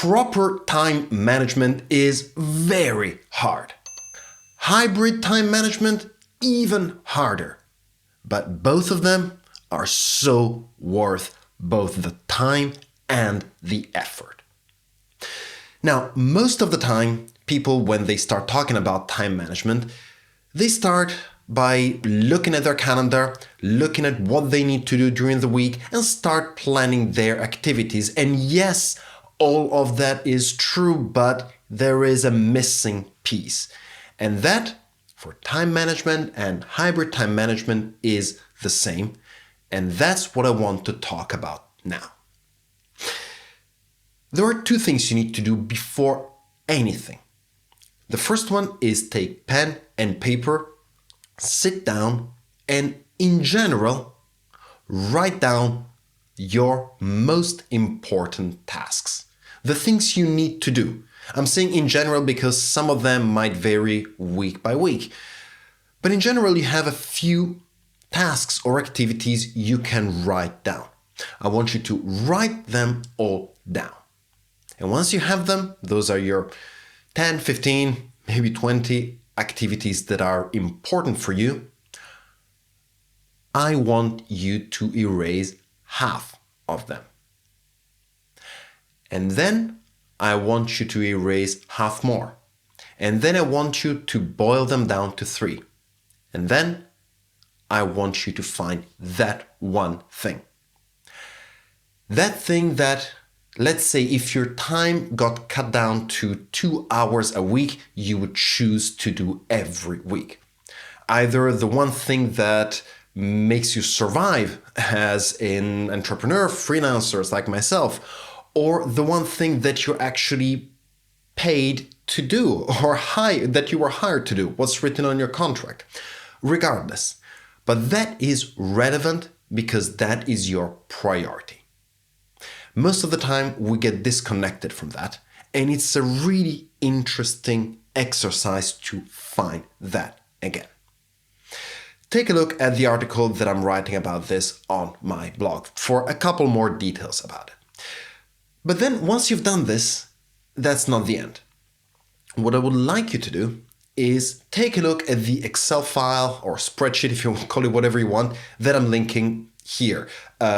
proper time management is very hard. Hybrid time management, even harder. But both of them are so worth both the time and the effort. Now, most of the time, people, when they start talking about time management, they start by looking at their calendar, looking at what they need to do during the week, and start planning their activities. And yes, all of that is true, but there is a missing piece. And that, for time management and hybrid time management, is the same. And that's what I want to talk about now. There are two things you need to do before anything. The first one is take pen and paper, sit down, and in general, write down your most important tasks. The things you need to do. I'm saying in general because some of them might vary week by week. But in general, you have a few tasks or activities you can write down. I want you to write them all down. And once you have them, those are your 10, 15, maybe 20 activities that are important for you. I want you to erase half of them. And then I want you to erase half more. And then I want you to boil them down to 3. And then I want you to find that one thing. That thing that, let's say, if your time got cut down to 2 hours a week, you would choose to do every week. Either the one thing that makes you survive as an entrepreneur, freelancers like myself, or the one thing that you're actually paid to do or that you were hired to do, what's written on your contract. Regardless. But that is relevant because that is your priority. Most of the time we get disconnected from that, and it's a really interesting exercise to find that again. Take a look at the article that I'm writing about this on my blog for a couple more details about it. But then once you've done this, that's not the end. What I would like you to do is take a look at the Excel file or spreadsheet, if you call it whatever you want, that I'm linking here.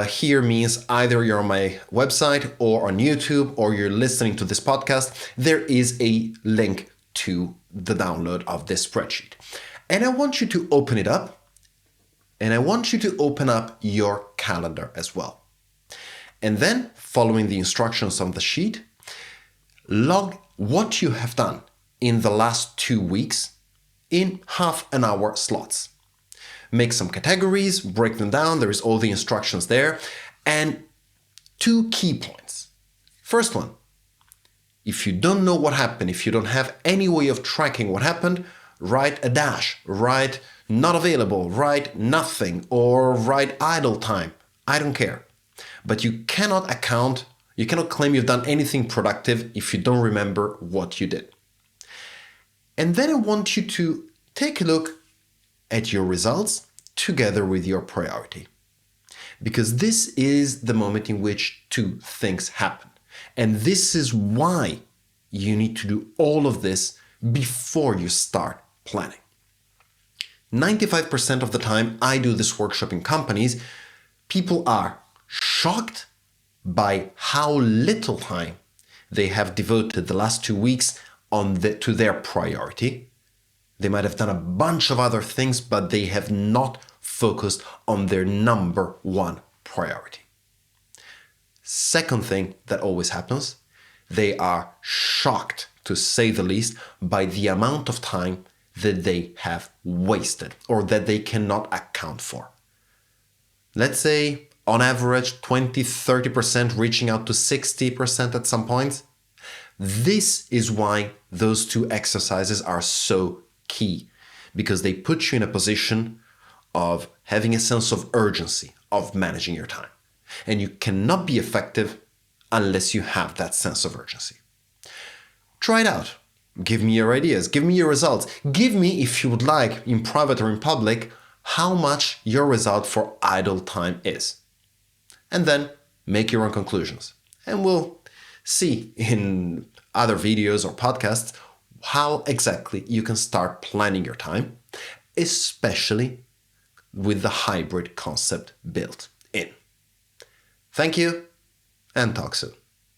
Here means either you're on my website or on YouTube or you're listening to this podcast. There is a link to the download of this spreadsheet. And I want you to open it up, and I want you to open up your calendar as well. And then, following the instructions on the sheet, log what you have done in the last 2 weeks in half-an-hour slots. Make some categories, break them down, there is all the instructions there, and 2 key points. First one, if you don't know what happened, if you don't have any way of tracking what happened, write a dash, write not available, write nothing, or write idle time. I don't care. But you cannot claim you've done anything productive if you don't remember what you did. And then I want you to take a look at your results together with your priority. Because this is the moment in which 2 things happen. And this is why you need to do all of this before you start planning. 95% of the time I do this workshop in companies, people are shocked by how little time they have devoted the last 2 weeks to their priority. They might have done a bunch of other things, but they have not focused on their number 1 priority. Second thing that always happens, they are shocked, to say the least, by the amount of time that they have wasted or that they cannot account for. Let's say on average 20-30%, reaching out to 60% at some point. This is why those 2 exercises are so key, because they put you in a position of having a sense of urgency of managing your time. And you cannot be effective unless you have that sense of urgency. Try it out. Give me your ideas. Give me your results. Give me, if you would like, in private or in public, how much your result for idle time is. And then make your own conclusions. And we'll see in other videos or podcasts how exactly you can start planning your time, especially with the hybrid concept built in. Thank you, and talk soon.